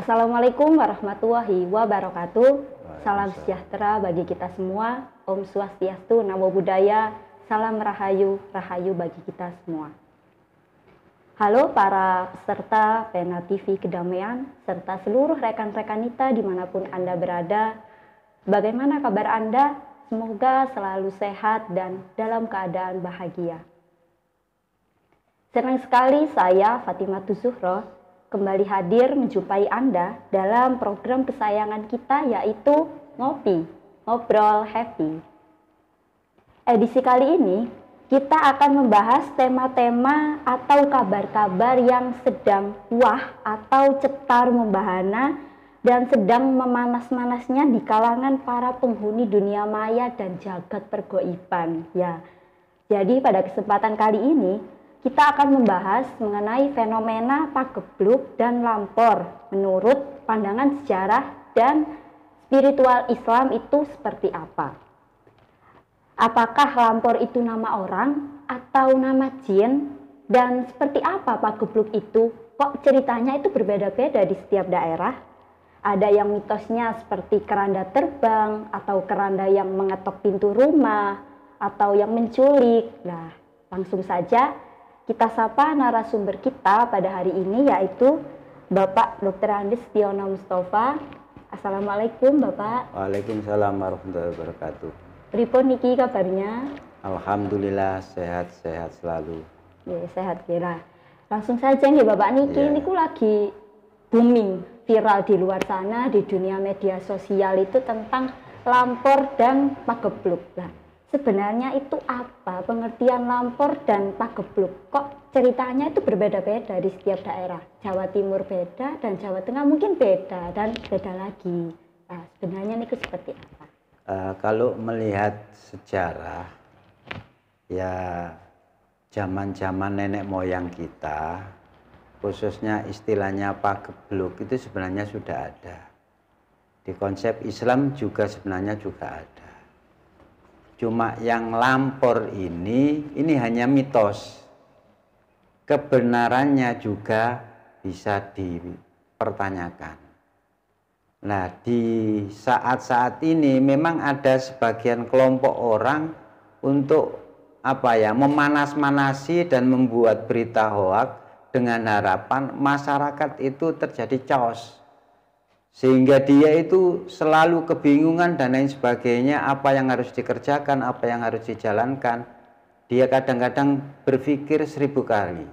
Assalamualaikum warahmatullahi wabarakatuh. Salam sejahtera bagi kita semua. Om Swastiastu, Namo Buddhaya. Salam Rahayu, Rahayu bagi kita semua. Halo para peserta Pena TV Kedamaian, serta seluruh rekan-rekan Nita dimanapun Anda berada. Bagaimana kabar Anda? Semoga selalu sehat dan dalam keadaan bahagia. Senang sekali saya, Fatimah Zuhro, kembali hadir menjumpai Anda dalam program kesayangan kita, yaitu Ngopi, Ngobrol Happy. Edisi kali ini kita akan membahas tema-tema atau kabar-kabar yang sedang wah atau cetar membahana dan sedang memanas-manasnya di kalangan para penghuni dunia maya dan jagat pergoiban. Ya, jadi pada kesempatan kali ini kita akan membahas mengenai fenomena pagebluk dan lampor menurut pandangan sejarah dan spiritual Islam itu seperti apa. Apakah lampor itu nama orang atau nama jin? Dan seperti apa pagebluk itu? Kok ceritanya itu berbeda-beda di setiap daerah? Ada yang mitosnya seperti keranda terbang atau keranda yang mengetok pintu rumah atau yang menculik. Nah, langsung saja kita sapa narasumber kita pada hari ini, yaitu Bapak Dr. Andes Tiono Mustafa. Assalamualaikum Bapak. Waalaikumsalam warahmatullahi wabarakatuh. Pripun niki kabarnya? Alhamdulillah sehat-sehat selalu. Ya, sehat kira. Langsung saja nih Bapak niki, niku lagi booming, viral di luar sana di dunia media sosial itu tentang lampor dan pagebluk. Nah, sebenarnya itu apa pengertian lampor dan pagebluk? Kok ceritanya itu berbeda-beda di setiap daerah? Jawa Timur beda dan Jawa Tengah mungkin beda dan beda lagi. Nah, sebenarnya itu seperti apa? Kalau melihat sejarah, ya zaman-zaman nenek moyang kita, khususnya istilahnya pagebluk itu sebenarnya sudah ada. Di konsep Islam juga sebenarnya juga ada. Cuma yang lampor ini hanya mitos. Kebenarannya juga bisa dipertanyakan. Nah, di saat-saat ini memang ada sebagian kelompok orang untuk memanas-manasi dan membuat berita hoak dengan harapan masyarakat itu terjadi chaos. Sehingga dia itu selalu kebingungan dan lain sebagainya, apa yang harus dikerjakan, apa yang harus dijalankan. Dia kadang-kadang berpikir 1000 kali.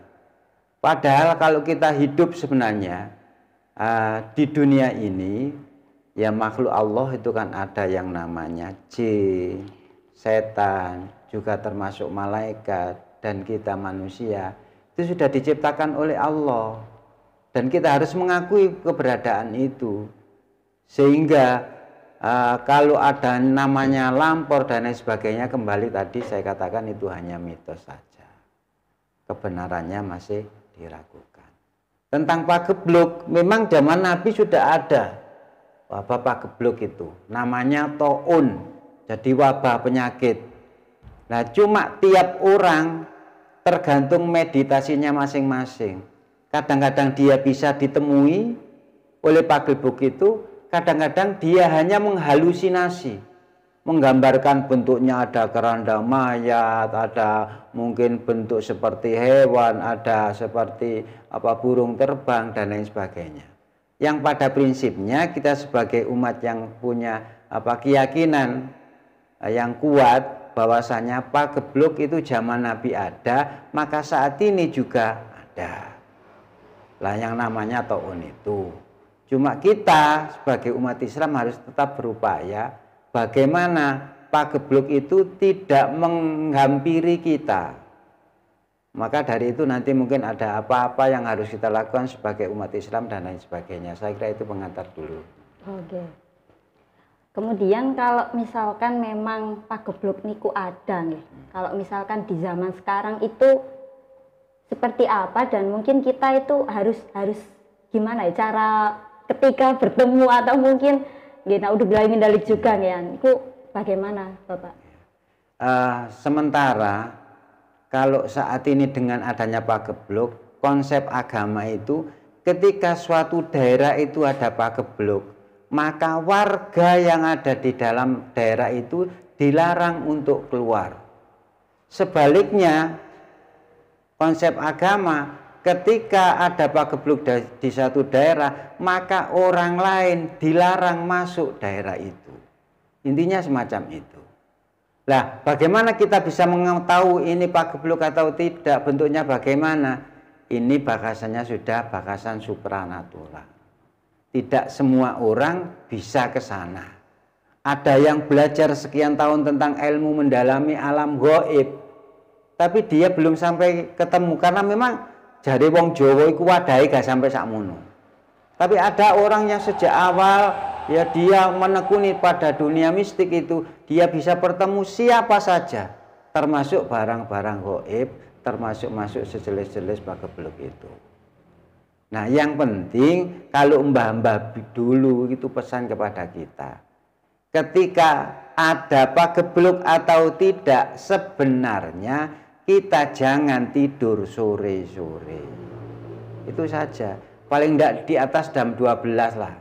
Padahal kalau kita hidup sebenarnya di dunia ini, ya makhluk Allah itu kan ada yang namanya jin, setan, juga termasuk malaikat, dan kita manusia. Itu sudah diciptakan oleh Allah. Dan kita harus mengakui keberadaan itu. Sehingga kalau ada namanya lampor dan lain sebagainya, kembali tadi saya katakan itu hanya mitos saja. Kebenarannya masih diragukan. Tentang pagebluk, memang zaman Nabi sudah ada wabah pagebluk itu. Namanya taun, jadi wabah penyakit. Nah, cuma tiap orang tergantung meditasinya masing-masing. Kadang-kadang dia bisa ditemui oleh pagebluk itu, kadang-kadang dia hanya menghalusinasi, menggambarkan bentuknya ada keranda mayat, ada mungkin bentuk seperti hewan, ada seperti burung terbang dan lain sebagainya. Yang pada prinsipnya kita sebagai umat yang punya keyakinan yang kuat bahwasanya pagebluk itu zaman Nabi ada, maka saat ini juga ada. Lah yang namanya taun itu. Cuma kita sebagai umat Islam harus tetap berupaya bagaimana pagebluk itu tidak menghampiri kita. Maka dari itu nanti mungkin ada apa-apa yang harus kita lakukan sebagai umat Islam dan lain sebagainya. Saya kira itu pengantar dulu. Oke. Kemudian kalau misalkan memang pagebluk niku ada nih. Kalau misalkan di zaman sekarang itu seperti apa dan mungkin kita itu harus gimana ya cara ketika bertemu atau mungkin udah belajar mindalik juga ya. Itu bagaimana Bapak? Sementara kalau saat ini dengan adanya pagebluk, konsep agama itu ketika suatu daerah itu ada pagebluk, maka warga yang ada di dalam daerah itu dilarang untuk keluar. Sebaliknya, konsep agama, ketika ada pagebluk di satu daerah, maka orang lain dilarang masuk daerah itu. Intinya semacam itu. Nah, bagaimana kita bisa mengetahui ini pagebluk atau tidak, bentuknya bagaimana? Ini bakasannya sudah bakasan supranatural. Tidak semua orang bisa ke sana. Ada yang belajar sekian tahun tentang ilmu mendalami alam gaib, tapi dia belum sampai ketemu karena memang jare wong Jawa iku wadahe gak sampai sakmono. Tapi ada orang yang sejak awal ya dia menekuni pada dunia mistik itu, dia bisa bertemu siapa saja, termasuk barang-barang gaib, termasuk masuk sejelis-jelis pagebluk itu. Nah, yang penting kalau mbah-mbah dulu itu pesan kepada kita, ketika ada pagebluk atau tidak, sebenarnya kita jangan tidur sore-sore. Itu saja. Paling tidak di atas jam 12 lah.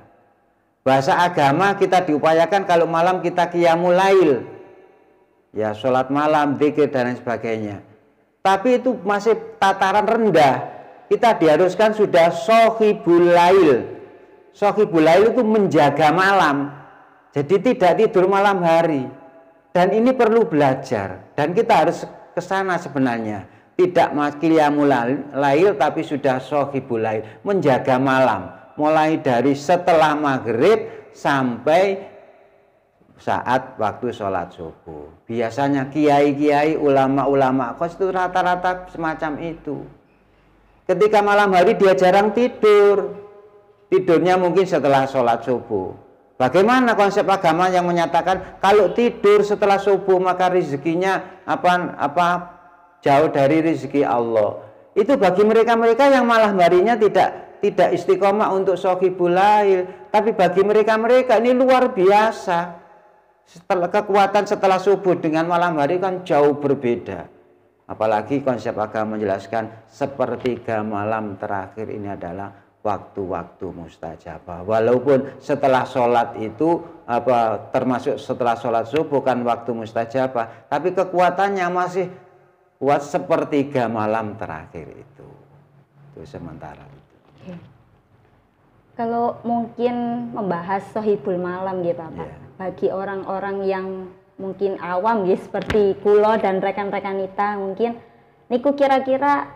Bahasa agama kita diupayakan kalau malam kita qiyamul lail. Ya, sholat malam, zikir dan lain sebagainya. Tapi itu masih tataran rendah. Kita diharuskan sudah shohibul lail. Shohibul lail itu menjaga malam. Jadi tidak tidur malam hari. Dan ini perlu belajar. Dan kita harus ke sana sebenarnya. Tidak qiyamul lail tapi sudah shohibul lail. Menjaga malam. Mulai dari setelah maghrib sampai saat waktu sholat subuh. Biasanya kiai-kiai, ulama-ulama kos itu rata-rata semacam itu. Ketika malam hari dia jarang tidur. Tidurnya mungkin setelah sholat subuh. Bagaimana konsep agama yang menyatakan kalau tidur setelah subuh maka rezekinya jauh dari rezeki Allah. Itu bagi mereka-mereka yang malam harinya tidak istiqomah untuk shohibul lail. Tapi bagi mereka-mereka ini luar biasa. Kekuatan setelah subuh dengan malam hari kan jauh berbeda. Apalagi konsep agama menjelaskan sepertiga malam terakhir ini adalah waktu-waktu mustajabah. Walaupun setelah sholat itu termasuk setelah sholat subuh kan waktu mustajabah, tapi kekuatannya masih kuat sepertiga malam terakhir itu sementara itu. Kalau mungkin membahas shohibul malam gitu Pak, bagi orang-orang yang mungkin awam ya seperti kulo dan rekan-rekan kita, mungkin niku kira-kira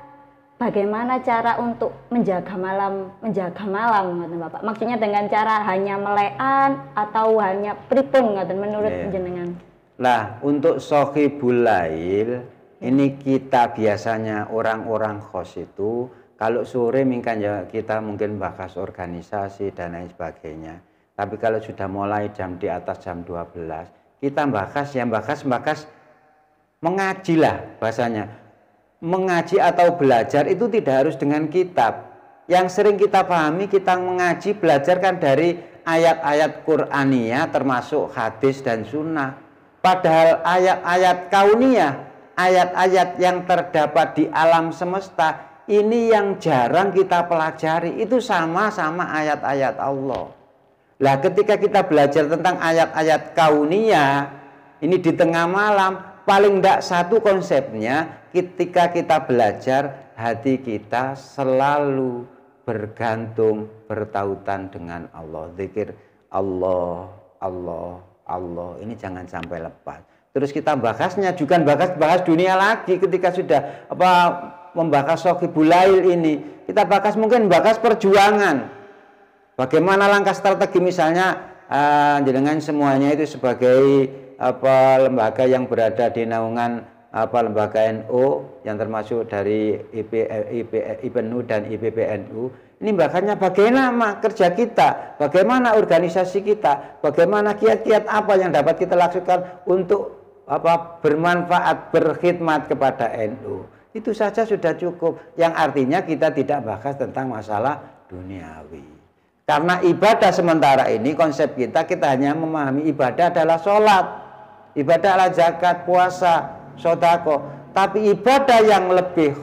bagaimana cara untuk menjaga malam ngoten Bapak? Maksudnya dengan cara hanya melekan atau hanya pripun ngoten menurut jenengan? Lah, untuk shohibul lail ini kita biasanya orang-orang khos itu kalau sore mungkin ya kita mungkin bahas organisasi dan lain sebagainya. Tapi kalau sudah mulai jam di atas jam 12, kita bahas mengaji lah bahasanya. Mengaji atau belajar itu tidak harus dengan kitab. Yang sering kita pahami kita mengaji belajar kan dari ayat-ayat Qur'aniyah termasuk hadis dan sunnah. Padahal ayat-ayat kauniyah, ayat-ayat yang terdapat di alam semesta, ini yang jarang kita pelajari. Itu sama-sama ayat-ayat Allah. Lah ketika kita belajar tentang ayat-ayat kauniyah, ini di tengah malam, paling tidak satu konsepnya, ketika kita belajar, hati kita selalu bergantung, bertautan dengan Allah. Zikir Allah, Allah, Allah, ini jangan sampai lepas. Terus kita bahasnya juga bahas dunia lagi ketika sudah membahas shohibul lail ini. Kita mungkin bahas perjuangan. Bagaimana langkah strategi misalnya dengan semuanya itu sebagai lembaga yang berada di naungan lembaga NU yang termasuk dari IPNU dan IPPNU. Ini bahkannya bagaimana kerja kita, bagaimana organisasi kita, bagaimana kiat-kiat apa yang dapat kita lakukan untuk bermanfaat, berkhidmat kepada NU. Itu saja sudah cukup. Yang artinya kita tidak bahas tentang masalah duniawi. Karena ibadah sementara ini konsep kita hanya memahami ibadah adalah sholat, ibadah adalah zakat, puasa, sodako. Tapi ibadah yang lebih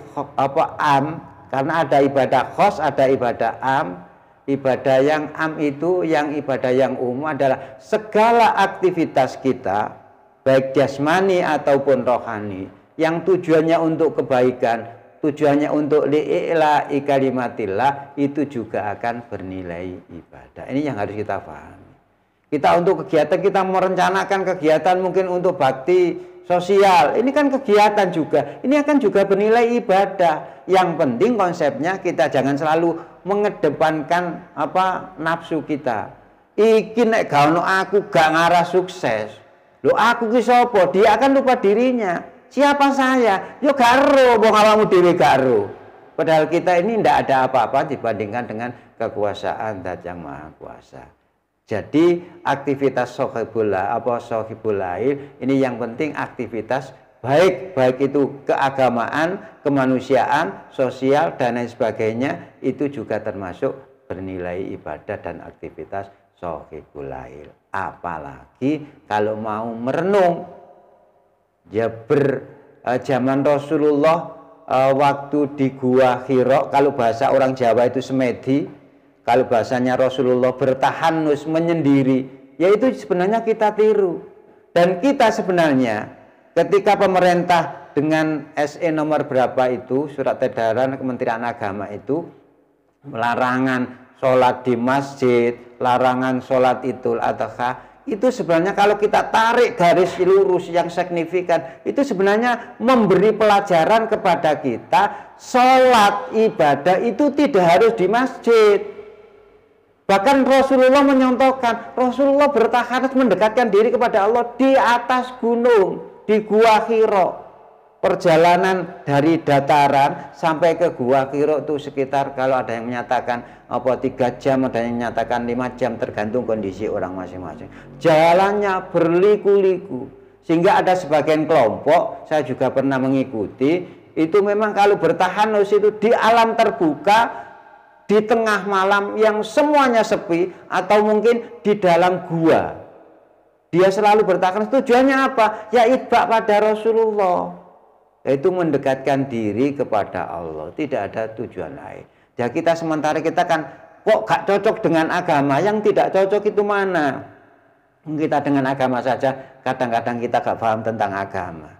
Karena ada ibadah khos, ada ibadah am. Ibadah yang am itu, yang ibadah yang umum adalah segala aktivitas kita, baik jasmani ataupun rohani, yang tujuannya untuk kebaikan, tujuannya untuk li'i'la'i kalimatillah, itu juga akan bernilai ibadah. Ini yang harus kita pahami. Kita untuk kegiatan, kita merencanakan kegiatan mungkin untuk bakti sosial, ini kan kegiatan juga, ini akan juga bernilai ibadah. Yang penting konsepnya kita jangan selalu mengedepankan nafsu kita. Iki nek gak ono aku gak ngarah sukses. Loh aku ki sapa? Dia akan lupa dirinya. Siapa saya? Yo garo wong awakmu dhewe garo. Padahal kita ini ndak ada apa-apa dibandingkan dengan kekuasaan Zat yang Maha Kuasa. Jadi aktivitas sohibul lail ini yang penting aktivitas baik itu keagamaan, kemanusiaan, sosial dan lain sebagainya, itu juga termasuk bernilai ibadah dan aktivitas sohibul lail. Apalagi kalau mau merenung, ya zaman Rasulullah waktu di Gua Hira, kalau bahasa orang Jawa itu semedi, kalau bahasanya Rasulullah bertahanus menyendiri, yaitu sebenarnya kita tiru. Dan kita sebenarnya ketika pemerintah dengan SE nomor berapa itu, surat edaran Kementerian Agama itu, larangan sholat di masjid, larangan sholat Idul Adha, itu sebenarnya kalau kita tarik garis lurus yang signifikan, itu sebenarnya memberi pelajaran kepada kita, sholat ibadah itu tidak harus di masjid. Bahkan Rasulullah menyontohkan, Rasulullah bertahan mendekatkan diri kepada Allah di atas gunung, di Gua Hira. Perjalanan dari dataran sampai ke Gua Hira itu sekitar, kalau ada yang menyatakan 3 jam, ada yang menyatakan 5 jam, tergantung kondisi orang masing-masing. Jalannya berliku-liku, sehingga ada sebagian kelompok, saya juga pernah mengikuti, itu memang kalau bertahan itu di alam terbuka, di tengah malam yang semuanya sepi, atau mungkin di dalam gua. Dia selalu bertahan, tujuannya apa? Ya itba pada Rasulullah, yaitu mendekatkan diri kepada Allah, tidak ada tujuan lain. Ya kita sementara kita kan kok gak cocok dengan agama, yang tidak cocok itu mana? Kita dengan agama saja kadang-kadang kita gak paham tentang agama.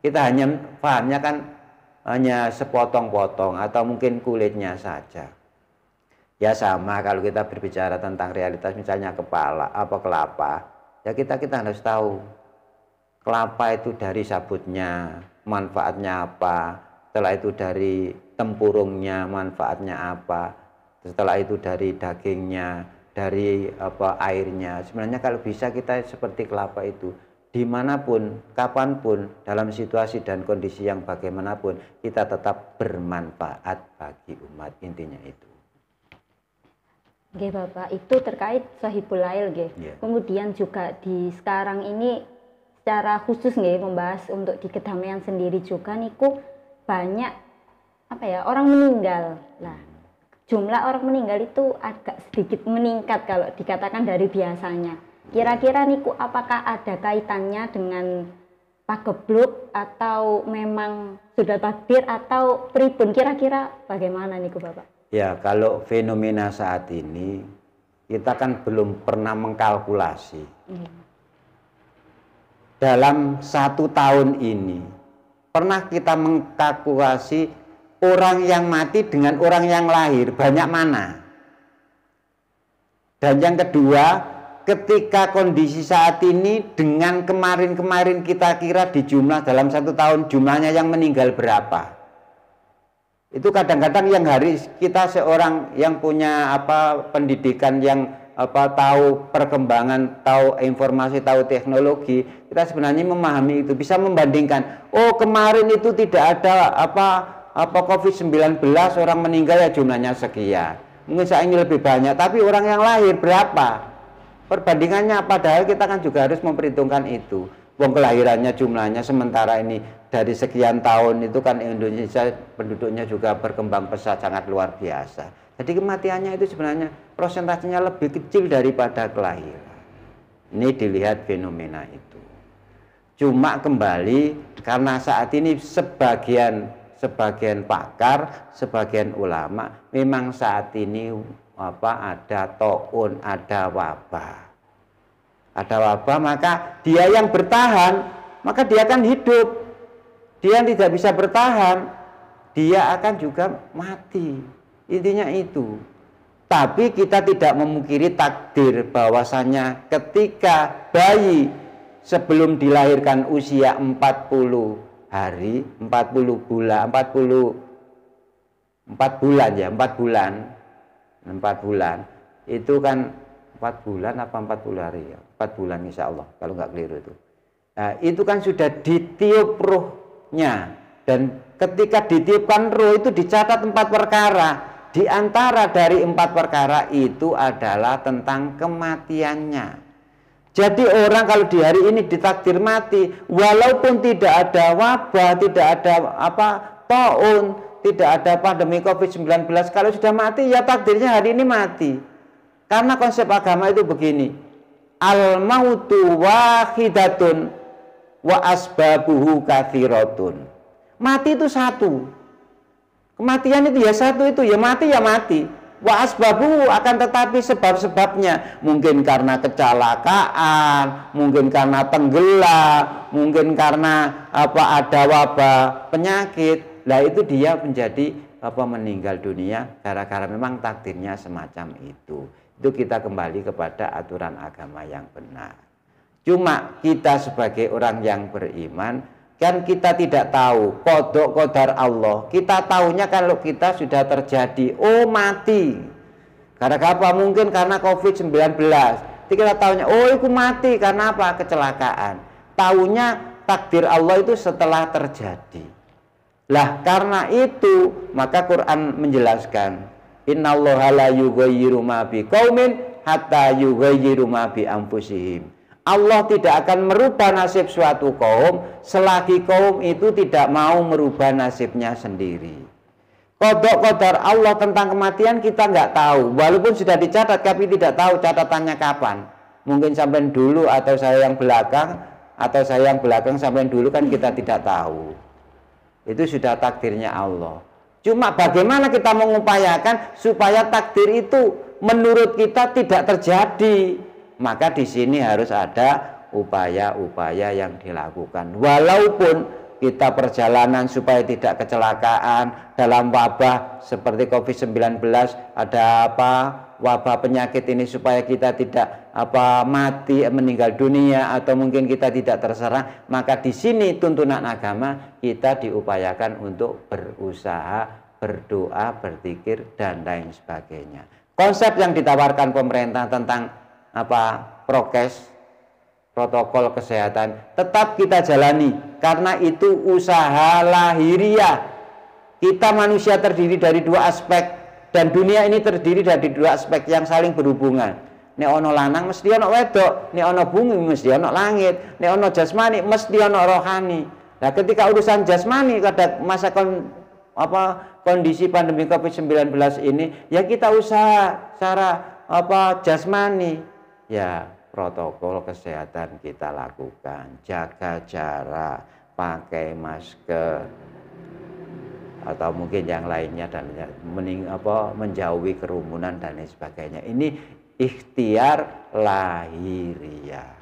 Kita hanya pahamnya kan hanya sepotong-potong atau mungkin kulitnya saja. Ya sama kalau kita berbicara tentang realitas, misalnya kelapa, ya kita harus tahu kelapa itu dari sabutnya manfaatnya apa, setelah itu dari tempurungnya manfaatnya apa, setelah itu dari dagingnya, dari airnya. Sebenarnya kalau bisa kita seperti kelapa itu, dimanapun, kapanpun, dalam situasi dan kondisi yang bagaimanapun, kita tetap bermanfaat bagi umat, intinya itu. Oke Bapak, itu terkait Sohibul Lail yeah. Kemudian juga di sekarang ini secara khusus membahas untuk di kedamaian sendiri juga niku banyak orang meninggal. Nah, jumlah orang meninggal itu agak sedikit meningkat kalau dikatakan dari biasanya. Kira-kira niku apakah ada kaitannya dengan pagebluk atau memang sudah takdir atau pripun, kira-kira bagaimana niku Bapak? Ya, kalau fenomena saat ini kita kan belum pernah mengkalkulasi. Dalam 1 tahun ini pernah kita mengkalkulasi orang yang mati dengan orang yang lahir banyak mana? Dan yang kedua, ketika kondisi saat ini dengan kemarin-kemarin kita kira di jumlah dalam 1 tahun jumlahnya yang meninggal berapa? Itu kadang-kadang yang harus kita seorang yang punya pendidikan, yang tahu perkembangan, tahu informasi, tahu teknologi, kita sebenarnya memahami itu, bisa membandingkan. Oh, kemarin itu tidak ada COVID-19, orang meninggal ya jumlahnya sekian. Mungkin saat ini lebih banyak, tapi orang yang lahir berapa? Perbandingannya, padahal kita kan juga harus memperhitungkan itu. Wong kelahirannya jumlahnya sementara ini dari sekian tahun itu kan Indonesia penduduknya juga berkembang pesat sangat luar biasa. Jadi kematiannya itu sebenarnya prosentasenya lebih kecil daripada kelahiran. Ini dilihat fenomena itu. Cuma kembali karena saat ini sebagian sebagian pakar, sebagian ulama, memang saat ini ada taun, ada wabah. Ada wabah, maka dia yang bertahan, maka dia akan hidup. Dia yang tidak bisa bertahan, dia akan juga mati. Intinya itu. Tapi kita tidak memungkiri takdir bahwasanya ketika bayi sebelum dilahirkan usia 40 hari, 40 bulan, 4 bulan itu kan 4 bulan apa 40 hari ya? 4 bulan insya Allah kalau nggak keliru itu. Nah, itu kan sudah ditiup ruhnya, dan ketika ditiupkan ruh itu dicatat 4 perkara. Di antara dari 4 perkara itu adalah tentang kematiannya. Jadi orang kalau di hari ini ditakdir mati, walaupun tidak ada wabah, tidak ada taun, tidak ada pandemi COVID-19, kalau sudah mati ya takdirnya hari ini mati. Karena konsep agama itu begini, al mautu wahidatun wa asbabuhu katsiratun. Mati itu satu. Kematian itu ya satu, itu ya mati ya mati. Wa asbabuhu, akan tetapi sebab-sebabnya mungkin karena kecelakaan, mungkin karena tenggelam, mungkin karena ada wabah penyakit. Lah itu dia menjadi meninggal dunia gara-gara memang takdirnya semacam itu. Itu kita kembali kepada aturan agama yang benar. Cuma kita sebagai orang yang beriman, kan kita tidak tahu qada qadar Allah. Kita tahunya kalau kita sudah terjadi, mati. Gara-gara apa? Mungkin karena COVID-19. Jadi kita tahunya, itu mati karena apa? Kecelakaan. Tahunya takdir Allah itu setelah terjadi. Lah karena itu maka Quran menjelaskan, innallaha la yughayyiru ma biqaumin hatta yughayyiru ma bi anfusihim. Allah tidak akan merubah nasib suatu kaum selagi kaum itu tidak mau merubah nasibnya sendiri. Qada qadar Allah tentang kematian kita nggak tahu, walaupun sudah dicatat tapi tidak tahu catatannya kapan. Mungkin sampai dulu atau saya yang belakang, atau saya yang belakang sampai dulu, kan kita tidak tahu. Itu sudah takdirnya Allah. Cuma bagaimana kita mengupayakan supaya takdir itu menurut kita tidak terjadi. Maka di sini harus ada upaya-upaya yang dilakukan. Walaupun kita perjalanan supaya tidak kecelakaan dalam wabah seperti COVID-19, ada wabah penyakit ini supaya kita tidak mati, meninggal dunia, atau mungkin kita tidak terserang, maka di sini tuntunan agama kita diupayakan untuk berusaha, berdoa, berzikir dan lain sebagainya. Konsep yang ditawarkan pemerintah tentang prokes, protokol kesehatan tetap kita jalani, karena itu usaha lahiriah. Kita manusia terdiri dari 2 aspek, dan dunia ini terdiri dari 2 aspek yang saling berhubungan. Nek ono lanang mesti ono wedok, nek ono bumi mesti ono langit, nek ono jasmani mesti ono rohani. Nah, ketika urusan jasmani pada masa kondisi pandemi COVID-19 ini, ya kita usaha secara jasmani. Ya, protokol kesehatan kita lakukan, jaga jarak, pakai masker, atau mungkin yang lainnya, dan menjauhi kerumunan dan lain sebagainya. Ini ikhtiar lahiriah.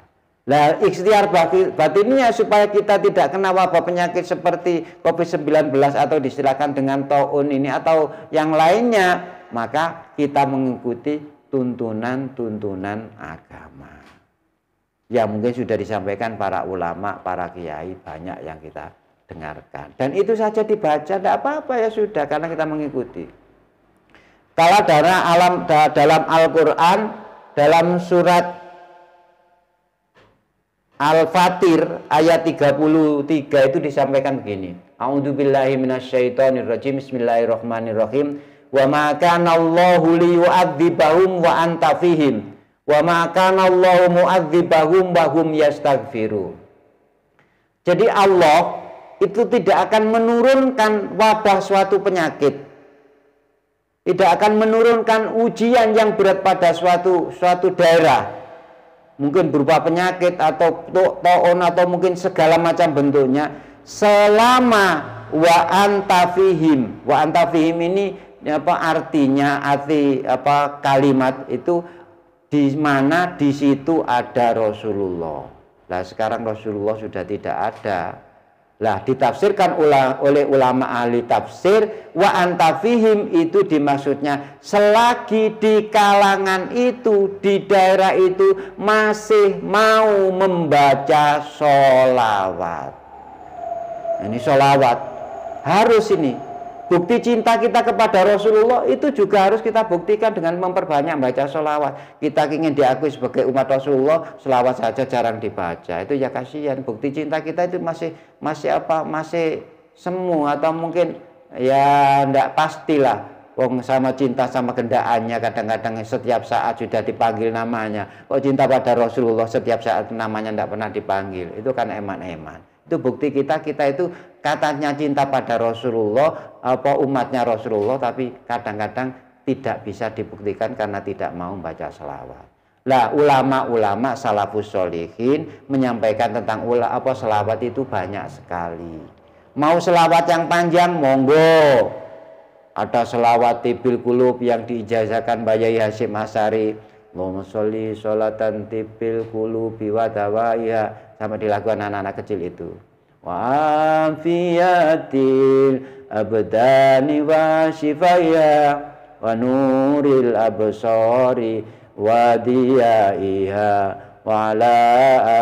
Lah ikhtiar batinnya supaya kita tidak kena wabah penyakit seperti COVID-19 atau disilakan dengan taun ini atau yang lainnya, maka kita mengikuti tuntunan-tuntunan agama yang mungkin sudah disampaikan para ulama, para kiai, banyak yang kita dengarkan, dan itu saja dibaca, tidak apa-apa, ya sudah, karena kita mengikuti. Kalau dalam Al-Quran, dalam surat Al-Fatir ayat 33 itu disampaikan begini, a'udzubillahi minasyaitonirrajim, bismillahirrahmanirrahim, wa ma kana Allahu liyu'adzibahum wa anta fihim wa ma kana Allahu mu'adzibahum wa hum yastaghfirun. Jadi Allah itu tidak akan menurunkan wabah suatu penyakit, tidak akan menurunkan ujian yang berat pada suatu daerah, mungkin berupa penyakit atau taun atau mungkin segala macam bentuknya, selama wa anta fihim. Wa anta fihim ini artinya, kalimat itu di mana di situ ada Rasulullah. Lah sekarang Rasulullah sudah tidak ada. Lah ditafsirkan oleh ulama ahli tafsir, wa anta fihim itu dimaksudnya selagi di kalangan itu, di daerah itu masih mau membaca sholawat. Ini sholawat harus ini. Bukti cinta kita kepada Rasulullah itu juga harus kita buktikan dengan memperbanyak baca sholawat. Kita ingin diakui sebagai umat Rasulullah, sholawat saja jarang dibaca. Itu ya kasihan. Bukti cinta kita itu masih semu, atau mungkin ya ndak pastilah. Wong sama cinta sama gendaannya kadang-kadang setiap saat sudah dipanggil namanya. Kok cinta pada Rasulullah setiap saat namanya ndak pernah dipanggil. Itu kan eman-eman. Itu bukti kita itu katanya cinta pada Rasulullah, umatnya Rasulullah, tapi kadang-kadang tidak bisa dibuktikan karena tidak mau membaca selawat. Lah ulama-ulama salafus sholihin menyampaikan tentang selawat itu banyak sekali. Mau selawat yang panjang monggo. Ada selawat tibil kulub yang diijazahkan Bayai Hasyim Asy'ari. Allahumma sholli sholatan tibil kulubi wa dawaiha, sama dilakukan anak-anak kecil itu. Wa afiyatil abdani wa shifaya wa nuril absari wa diyaiha wa ala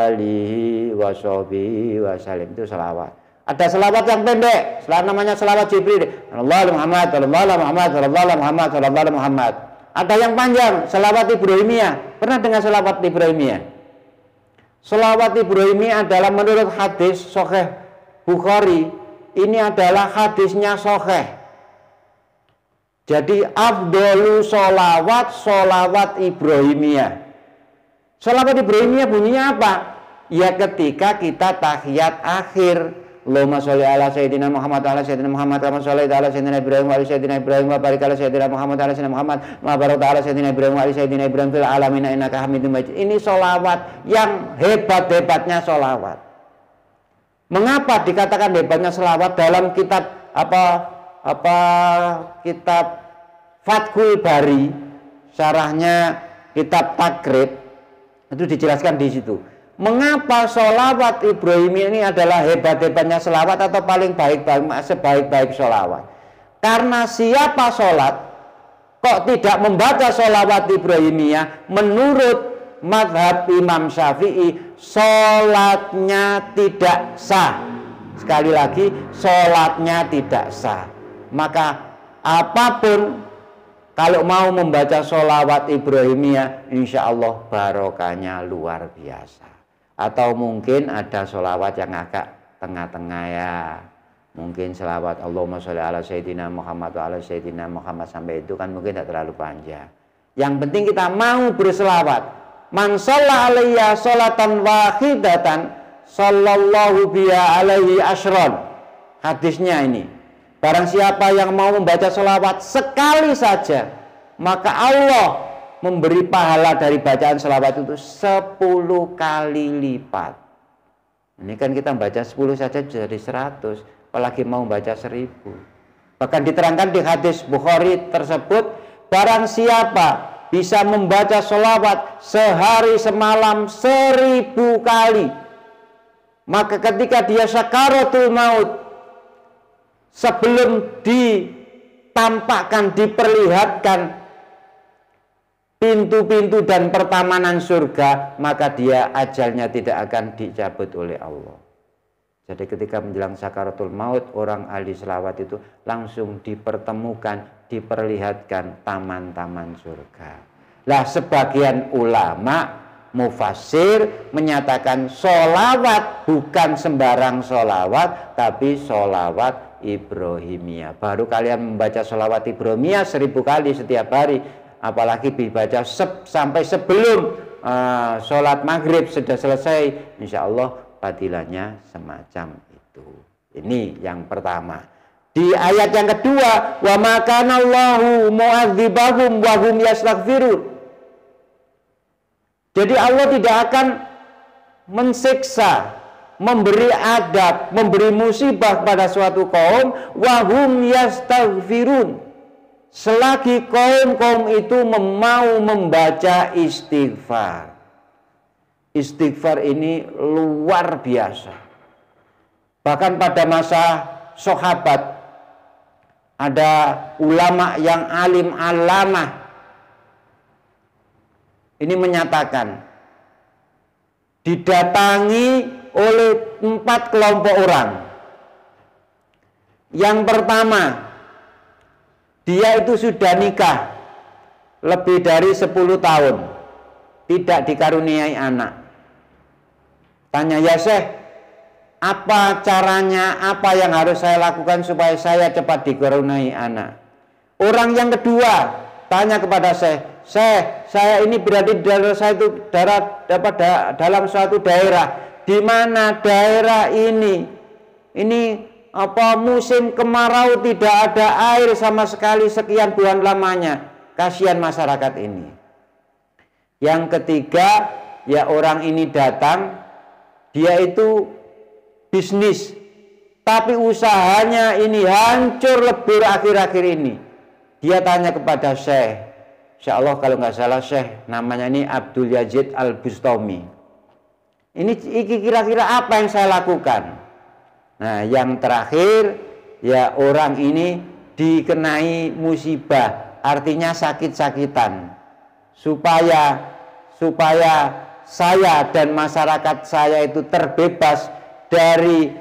alihi wa sahbihi wa salim. Itu selawat. Ada selawat yang pendek, namanya selawat Jibril. Sallallahu Muhammad, sallallahu Muhammad, sallallahu Muhammad, sallallahu Muhammad. Ada yang panjang, selawat Ibrahimiyah. Pernah dengar selawat Ibrahimiyah? Selawat Ibrahimiyah adalah menurut hadis Sahih Bukhari, ini adalah hadisnya Sahih. Jadi afdhalu solawat Ibrahimiyah. Selawat Ibrahimiyah bunyinya apa? Ya ketika kita tahiyat akhir. Allahumma sholli ala sayyidina Muhammad wa ala sayyidina Muhammad kama shallaita ala sayyidina Ibrahim wa ala sayyidina Ibrahim wa barik ala sayyidina Muhammad wa ala sayyidina Muhammad wa barakta ala sayyidina Ibrahim wa ala sayyidina Ibrahim fil alamin innaka Hamidum Majid. Ini sholawat yang hebat-hebatnya sholawat. Mengapa dikatakan hebatnya sholawat? Dalam kitab kitab Fathul Bari, syarahnya kitab Takrib, itu dijelaskan di situ. Mengapa sholawat Ibrahim ini adalah hebat-hebatnya sholawat atau paling sebaik-baik sholawat? Karena siapa sholat kok tidak membaca sholawat Ibrahimiyah, menurut madhab Imam Syafi'i sholatnya tidak sah. Sekali lagi, sholatnya tidak sah. Maka apapun kalau mau membaca sholawat Ibrahimiyah, insya Allah barokahnya luar biasa. Atau mungkin ada sholawat yang agak tengah-tengah ya. Mungkin sholawat Allahumma sholli ala sayyidina Muhammad wa ala sayyidina Muhammad, sampai itu kan mungkin tidak terlalu panjang. Yang penting kita mau berselawat. Man shalla alayya sholatan wahidatan sallallahu biha alaihi asyron. Hadisnya ini. Barang siapa yang mau membaca sholawat sekali saja, maka Allah memberi pahala dari bacaan selawat itu 10 kali lipat. Ini kan kita baca 10 saja jadi 100, apalagi mau baca 1000. Bahkan diterangkan di hadis Bukhari tersebut, barang siapa bisa membaca selawat sehari semalam 1000 kali, maka ketika dia sakaratul maut, sebelum ditampakkan, diperlihatkan pintu-pintu dan pertamanan surga, maka dia ajalnya tidak akan dicabut oleh Allah. Jadi ketika menjelang sakaratul maut, orang ahli selawat itu langsung dipertemukan, diperlihatkan taman-taman surga. Lah sebagian ulama mufassir menyatakan sholawat bukan sembarang sholawat, tapi sholawat Ibrahimiyah. Baru kalian membaca sholawat Ibrahimiyah 1000 kali setiap hari, apalagi dibaca sampai sebelum sholat maghrib sudah selesai, insya Allah fadilahnya semacam itu. Ini yang pertama. Di ayat yang kedua, wa ma kana Allahu mu'adzibahum wa hum yastaghfirun. Jadi Allah tidak akan mensiksa memberi adab, memberi musibah pada suatu kaum, wahum yastaghfirun, selagi kaum itu mau membaca istighfar. Istighfar ini luar biasa. Bahkan pada masa sahabat ada ulama yang alim alamah ini menyatakan didatangi oleh 4 kelompok orang. Yang pertama, dia itu sudah nikah lebih dari 10 tahun, tidak dikaruniai anak. Tanya, ya Syekh, apa caranya, apa yang harus saya lakukan supaya saya cepat dikaruniai anak? Orang yang kedua tanya kepada Syekh, saya ini berada dalam suatu daerah, di mana daerah ini musim kemarau, tidak ada air sama sekali sekian bulan lamanya. Kasihan masyarakat ini. Yang ketiga, ya orang ini datang, dia itu bisnis, tapi usahanya ini hancur lebur akhir-akhir ini. Dia tanya kepada Syekh, insya Allah kalau nggak salah Syekh namanya ini Abdul Yazid Al-Bustami. Ini kira-kira apa yang saya lakukan? Nah, yang terakhir, ya orang ini dikenai musibah, artinya sakit-sakitan, supaya saya dan masyarakat saya itu terbebas dari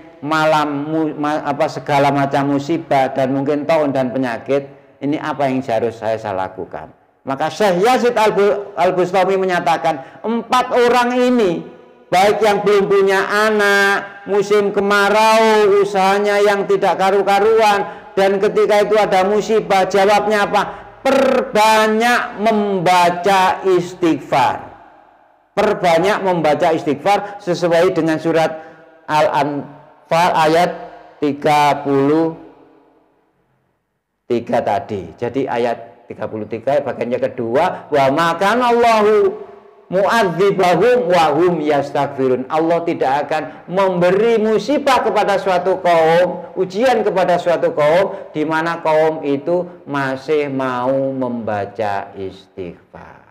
segala macam musibah dan mungkin taun dan penyakit. Ini apa yang harus saya lakukan? Maka Syekh Yazid Al-Bustami menyatakan 4 orang ini, baik yang belum punya anak, musim kemarau, usahanya yang tidak karu-karuan, dan ketika itu ada musibah, jawabnya apa? Perbanyak membaca istighfar. Perbanyak membaca istighfar sesuai dengan surat Al-Anfal ayat 33 tadi. Jadi ayat 33 bagiannya kedua, wa makan Allahu mu'adzibahum wa hum yastaghfirun. Allah tidak akan memberi musibah kepada suatu kaum, ujian kepada suatu kaum di mana kaum itu masih mau membaca istighfar.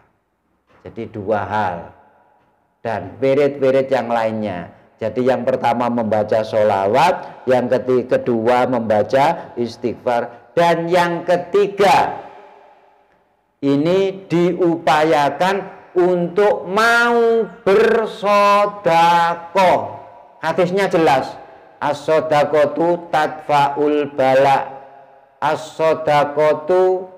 Jadi 2 hal dan beret-beret yang lainnya. Jadi yang pertama membaca sholawat, yang kedua membaca istighfar, dan yang ketiga ini diupayakan untuk mau bersodakoh. Hadisnya jelas, as-sodakotu tadfa'ul bala, as-sodakotu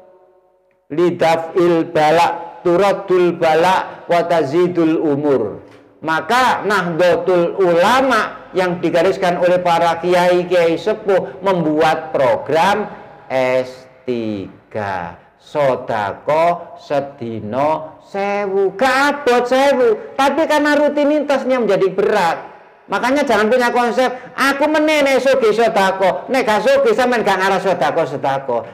lidaf'il bala, turadul bala wa tazidul umur. Maka Nahdlatul Ulama yang digariskan oleh para kiai-kiai sepuh membuat program S3, sodako sedino 1000, kabot 1000, tapi karena rutinitasnya menjadi berat. Makanya jangan punya konsep aku menene soge sodako, nek gak soge sampean gak ngarah sodako.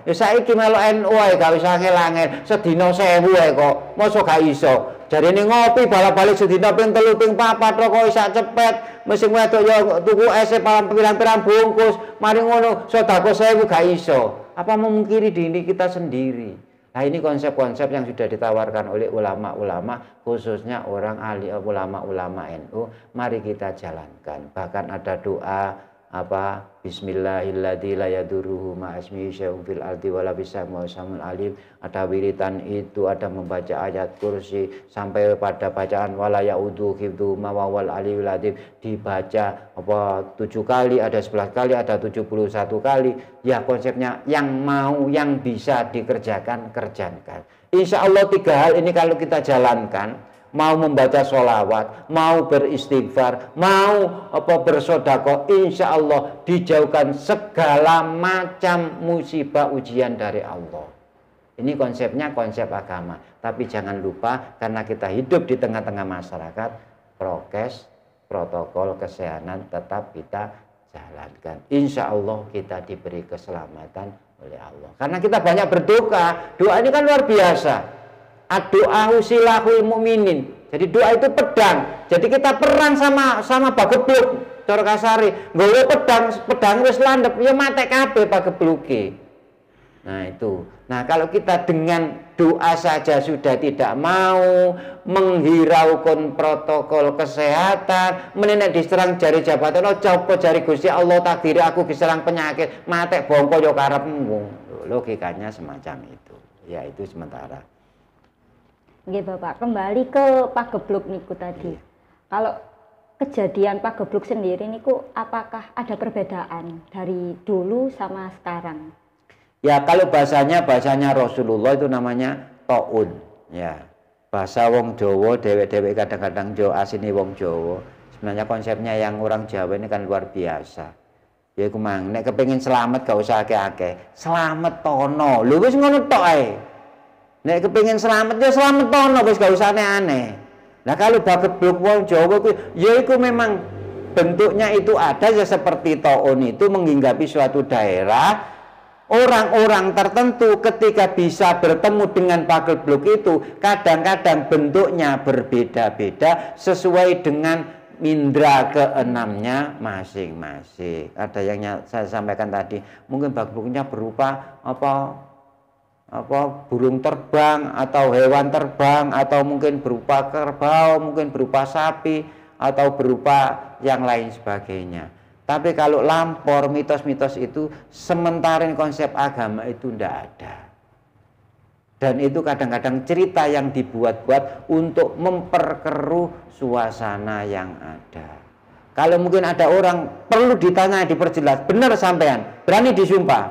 Ya saiki melu NU ae gak usah ngel-angel, sedino 1000 ae kok, mosok gak iso. Jadi ini ngopi balik-balik sedina ping 3 ping 4 kok isak cepet, mesti wedok yo tuku es pirang-pirang bungkus, mari ngono sodako 1000 gak iso. Apa memungkiri diri kita sendiri? Nah, ini konsep-konsep yang sudah ditawarkan oleh ulama-ulama, khususnya orang ahli ulama-ulama NU. Mari kita jalankan. Bahkan ada doa Bismillahilladzi la yaduruhu ma ismihi syai'un fil ardi wala fis samawati alim. Ada wiritan itu, ada membaca ayat kursi sampai pada bacaan wala yaudu hifdzuhuma wa wal aliyul azim, dibaca 7 kali, ada 11 kali, ada 71 kali. Ya, konsepnya yang mau, yang bisa dikerjakan, kerjakan. Insya Allah 3 hal ini kalau kita jalankan, mau membaca sholawat, mau beristighfar, mau bersodakoh, insya Allah dijauhkan segala macam musibah ujian dari Allah. Ini konsepnya konsep agama. Tapi jangan lupa, karena kita hidup di tengah-tengah masyarakat, prokes, protokol kesehatan tetap kita jalankan. Insya Allah kita diberi keselamatan oleh Allah. Karena kita banyak berdoa, doa ini kan luar biasa. Ad-do'ahu silahul mu'minin. Jadi doa itu pedang. Jadi kita perang sama bagebluk cara kasare nggawa pedang wis landhep ya matek kabeh pagebluke. Nah itu. Nah kalau kita dengan doa saja sudah tidak mau menghiraukan protokol kesehatan, menenek diserang jari jabatan, oh coba jari Gusti Allah takdiri aku diserang penyakit, matek bongko yo karepmu. Logikanya semacam itu. Ya itu sementara. Nggih Bapak, kembali ke pagebluk niku tadi. Kalau kejadian pagebluk sendiri niku apakah ada perbedaan dari dulu sama sekarang? Ya kalau bahasanya Rasulullah itu namanya taun. Ya bahasa wong Jawa, dewek-dewek kadang-kadang Jawa asine wong Jawa. Sebenarnya konsepnya yang orang Jawa ini kan luar biasa. Ya iku mang nek kepengin selamat gak usah akeh-akeh. Selamat tono. Lho wis ngono tok ae. Nek kepengin selamat ya selamat tono wis gak usah aneh-aneh. Nah kalau pagebluk wong Jawa ku ya iku memang bentuknya itu ada ya seperti taun itu menghinggapi suatu daerah. Orang-orang tertentu ketika bisa bertemu dengan pagebluk itu kadang-kadang bentuknya berbeda-beda sesuai dengan indera keenamnya masing-masing. Ada yang saya sampaikan tadi, mungkin pagebluknya berupa apa burung terbang atau hewan terbang atau mungkin berupa kerbau, mungkin berupa sapi atau berupa yang lain sebagainya. Tapi kalau lampor mitos-mitos itu sementara konsep agama itu tidak ada. Dan itu kadang-kadang cerita yang dibuat-buat untuk memperkeruh suasana yang ada. Kalau mungkin ada orang perlu ditanya, diperjelas, benar sampean, berani disumpah.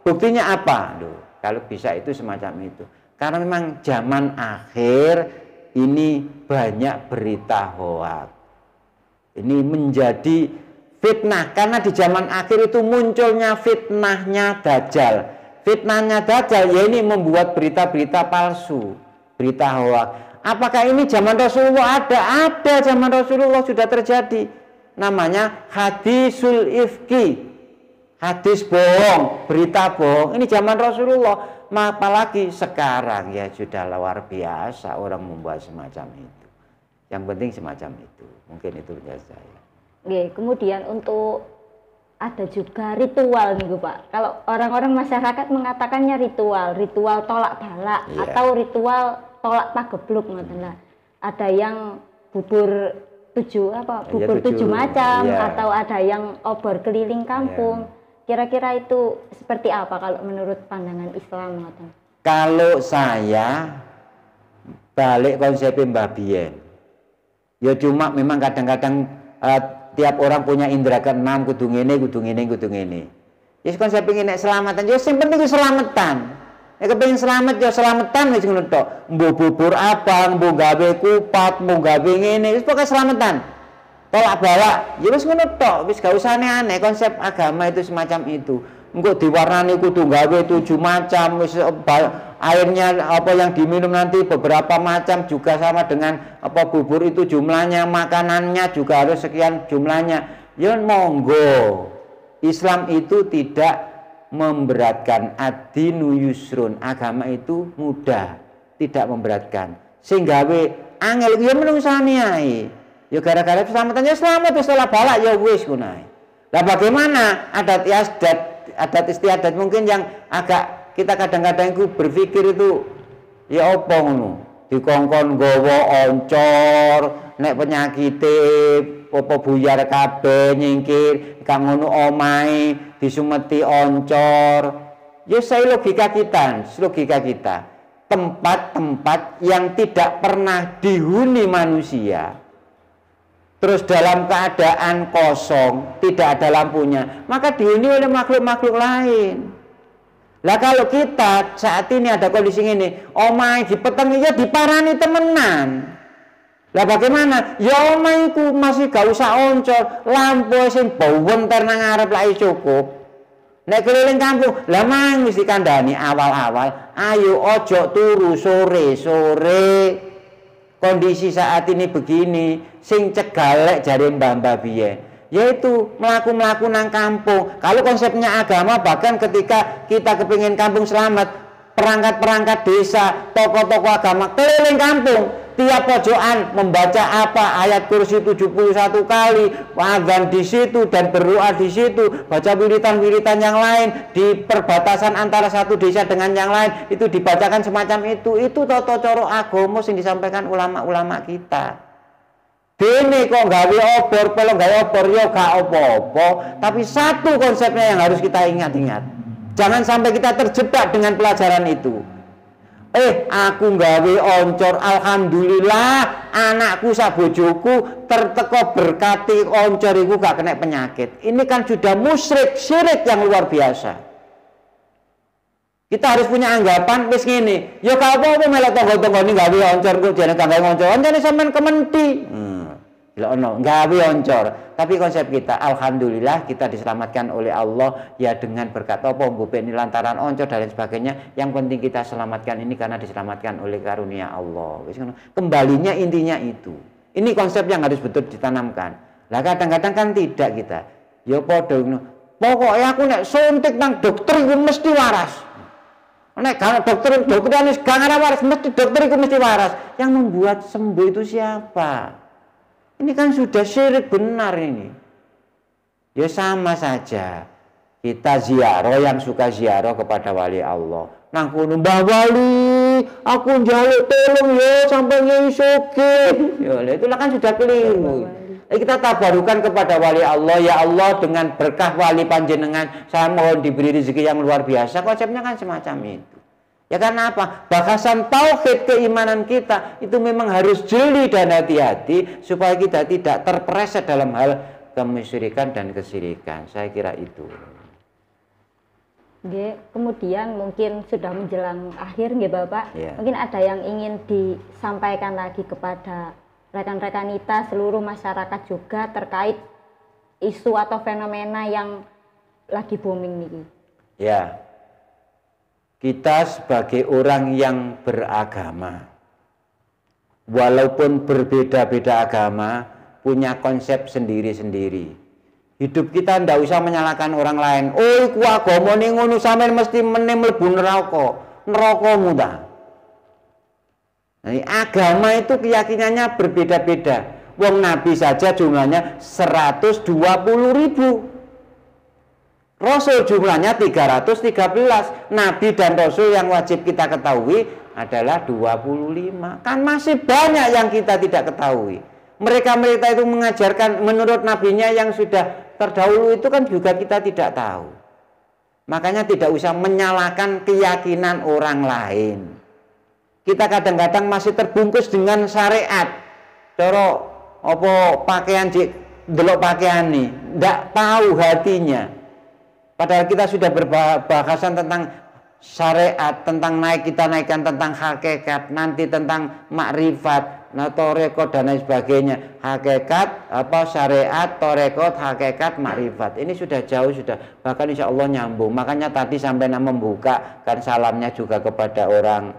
Buktinya apa? Loh, kalau bisa itu semacam itu. Karena memang zaman akhir ini banyak berita hoak. Ini menjadi fitnah, karena di zaman akhir itu munculnya fitnahnya Dajjal. Fitnahnya Dajjal ya ini membuat berita-berita palsu, berita hoak. Apakah ini zaman Rasulullah ada? Ada, zaman Rasulullah sudah terjadi. Namanya hadisul ifki, hadis bohong, berita bohong. Ini zaman Rasulullah. Apalagi sekarang ya sudah luar biasa orang membuat semacam itu. Yang penting semacam itu. Mungkin itu penjelasan saya. Oke, kemudian untuk ada juga ritual nih Pak. Kalau orang-orang masyarakat mengatakannya ritual tolak balak atau ritual tolak pagebluk ngoten. Ada yang bubur tujuh macam atau ada yang obor keliling kampung. Kira-kira itu seperti apa kalau menurut pandangan Islam ngoten? Kalau saya balik konsep Mbah Bien. Ya cuma memang kadang-kadang tiap orang punya indera keenam, kudu ngene. Yes konsep ingin selamatan, ya sing penting selamatan. Nek kepengin selamat ya selamatan wis ngono tok. Mbok bubur abang, mbok gawe kupat, mbok gawe ngene, wis pokoke selamatan. Tolak balak, ya wis ngono tok, wis gak usah aneh-aneh. Konsep agama itu semacam itu. Engko diwarnani kudu gawe 7 macam, wis airnya apa yang diminum nanti beberapa macam juga sama dengan apa bubur itu jumlahnya, makanannya juga harus sekian jumlahnya. Ya monggo. Islam itu tidak memberatkan, ad-dinu yusrun, agama itu mudah, tidak memberatkan. Sing gawe angel ya menungsane ae. Ya gara-gara selamatannya selamat wis salah balak ya wis ngono ae. Lah bagaimana adat istiadat mungkin yang agak kita kadang-kadang itu berpikir itu ya apa ngono dikongkon gowo oncor nek penyakite apa buyar kabeh nyingkir kang ngono omahe disumeti oncor ya saya logika kita tempat-tempat yang tidak pernah dihuni manusia terus dalam keadaan kosong tidak ada lampunya maka dihuni oleh makhluk-makhluk lain. Lah kalau kita saat ini ada kondisi ini, omai dipetengi ya diparani temenan. Lah bagaimana? Ya omaiku masih gak usah oncor, lampu sing bawenter nang ngarep lak cukup. Nek keliling kampung, lah mang mesti kandhani awal-awal, ayo ojo turu sore-sore. Kondisi saat ini begini, sing cegalek jare mbah-mbah biyen. Yaitu melaku nang kampung. Kalau konsepnya agama bahkan ketika kita kepingin kampung selamat, perangkat-perangkat desa, tokoh-tokoh agama keliling kampung tiap pojokan membaca apa ayat kursi 71 kali, azan di situ dan berdoa di situ, baca wiritan-wiritan yang lain di perbatasan antara satu desa dengan yang lain, itu dibacakan semacam itu tata cara agama yang disampaikan ulama-ulama kita. Dene kok gawe obor, pelong gawe obor yo gak apa-apa, tapi satu konsepnya yang harus kita ingat-ingat. Jangan sampai kita terjebak dengan pelajaran itu. Aku gawe oncor, alhamdulillah anakku sabojoku terteko berkati oncor iku gak kena penyakit. Ini kan sudah musyrik, syirik yang luar biasa. Kita harus punya anggapan wis ngene, ya gak apa-apa melok tangga-tanggane gawe oncor kok jane gak gawe oncor, oncone sampean kementi. Lha ono gawe oncor, tapi konsep kita alhamdulillah kita diselamatkan oleh Allah ya dengan berkat apa ini lantaran oncor dan lain sebagainya. Yang penting kita selamatkan ini karena diselamatkan oleh karunia Allah. Kembalinya intinya itu. Ini konsep yang harus betul ditanamkan. Lah kadang-kadang kan tidak kita. Ya padha pokoknya aku nek suntik nang dokter iku mesti waras. Nek kalau dokter wis gak waras mesti dokter iku mesti waras. Yang membuat sembuh itu siapa? Ini kan sudah syirik benar ini. Ya sama saja. Kita ziarah yang suka ziarah kepada wali Allah. Nang kono Mbah Wali, aku njaluk tolong ya sampai nyai sugih. Ya itulah kan sudah keliru. Kita tabarukan kepada wali Allah, ya Allah dengan berkah wali panjenengan saya mohon diberi rezeki yang luar biasa. Konsepnya kan semacam itu. Ya karena apa? Bahasan tauhid keimanan kita itu memang harus jeli dan hati-hati supaya kita tidak terpreset dalam hal kemusyrikan dan kesyirikan. Saya kira itu. Kemudian mungkin sudah menjelang akhir nggih Bapak. Ya. Mungkin ada yang ingin disampaikan lagi kepada rekan-rekan kita seluruh masyarakat juga terkait isu atau fenomena yang lagi booming nih. Ya. Kita sebagai orang yang beragama, walaupun berbeda-beda agama, punya konsep sendiri-sendiri. Hidup kita ndak usah menyalahkan orang lain. Oh, iku agamane ngono sampean mesti meneh mlebu neraka. Nerakamu ta. Nah, agama itu keyakinannya berbeda-beda. Wong Nabi saja jumlahnya 120.000. Rasul jumlahnya 313. Nabi dan Rasul yang wajib kita ketahui adalah 25. Kan masih banyak yang kita tidak ketahui. Mereka itu mengajarkan menurut nabinya yang sudah terdahulu itu kan juga kita tidak tahu. Makanya tidak usah menyalahkan keyakinan orang lain. Kita kadang-kadang masih terbungkus dengan syariat. Cara apa pakaian delok pakaian nih, ndak tahu hatinya. Padahal kita sudah berbahasan tentang syariat, tentang kita naikkan tentang hakikat, nanti tentang makrifat, torekot dan lain sebagainya. Hakikat, syariat, torekot, hakikat, makrifat. Ini sudah jauh sudah, bahkan insya Allah nyambung. Makanya tadi sampai membuka kan salamnya juga kepada orang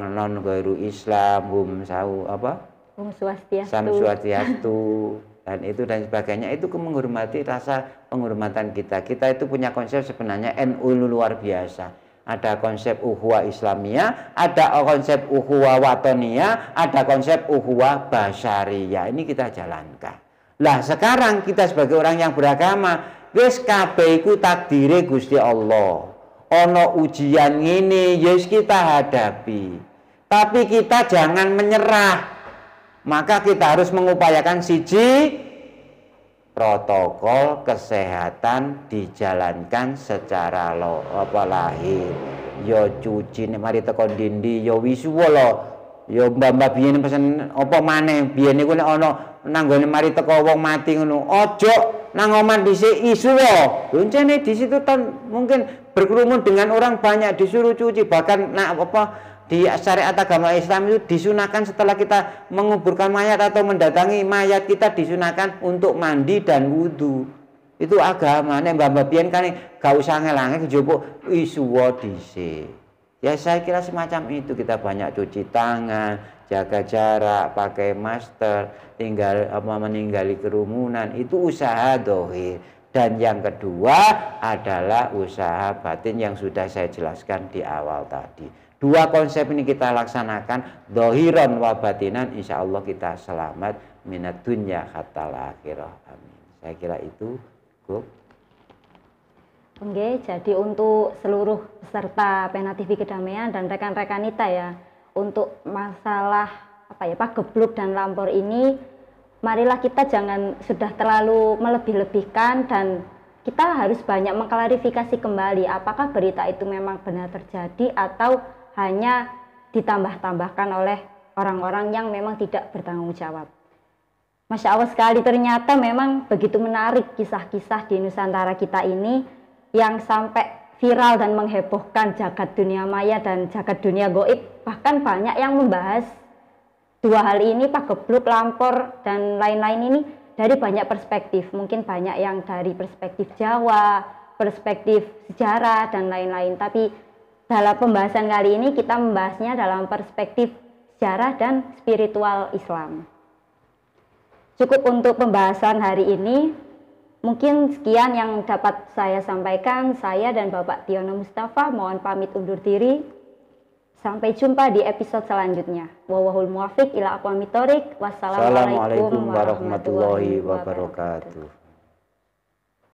non ghairu Islam, Om Swastiastu. Sam Swastiastu. Dan itu dan sebagainya itu menghormati rasa penghormatan kita itu punya konsep sebenarnya NU luar biasa. Ada konsep ukhuwah Islamiyah, ada konsep ukhuwah watoniyah, ada konsep ukhuwah basyariyah. Ini kita jalankan. Lah sekarang kita sebagai orang yang beragama wis kabeh iku takdire Gusti Allah. Ono ujian ngene yes kita hadapi, tapi kita jangan menyerah. Maka kita harus mengupayakan siji protokol kesehatan dijalankan secara lahir. Yo cuci nek mari teko dindi yo wisuwa lho. Yo mbah-mbah biyen pesen apa maneh biyen niku nek ana nanggone mari teko wong mati ngono. Ojo nang omah dhisik isu lho. Loncene di situ mungkin berkerumun dengan orang banyak disuruh cuci bahkan di syariat agama Islam itu disunahkan setelah kita menguburkan mayat atau mendatangi mayat kita disunahkan untuk mandi dan wudhu. Itu agama. Nek mbah-mbah biyen kan gak usah ngelange njupuk isuwa dhisik. Ya saya kira semacam itu kita banyak cuci tangan, jaga jarak, pakai masker, meninggali kerumunan itu usaha dohir. Dan yang kedua adalah usaha batin yang sudah saya jelaskan di awal tadi. Dua konsep ini kita laksanakan, dohiron wa batinan, insya Allah kita selamat minat dunya hatal akhirah. Amin. Saya kira itu, Gub. Oke, jadi untuk seluruh peserta Pena TV Kedamaian dan rekan-rekan kita ya, untuk masalah pagebluk dan lampor ini, marilah kita jangan sudah terlalu melebih-lebihkan dan kita harus banyak mengklarifikasi kembali apakah berita itu memang benar terjadi atau hanya ditambah-tambahkan oleh orang-orang yang memang tidak bertanggung jawab. Masya Allah sekali, ternyata memang begitu menarik kisah-kisah di Nusantara kita ini yang sampai viral dan menghebohkan jagat dunia maya dan jagat dunia goib. Bahkan banyak yang membahas dua hal ini, pagebluk, lampor, dan lain-lain ini dari banyak perspektif. Mungkin banyak yang dari perspektif Jawa, perspektif sejarah, dan lain-lain. Tapi dalam pembahasan kali ini kita membahasnya dalam perspektif sejarah dan spiritual Islam. Cukup untuk pembahasan hari ini. Mungkin sekian yang dapat saya sampaikan. Saya dan Bapak Tiono Mustafa mohon pamit undur diri. Sampai jumpa di episode selanjutnya. Wallahul muwaffiq ila aqwamit thoriq. Wassalamualaikum warahmatullahi wabarakatuh.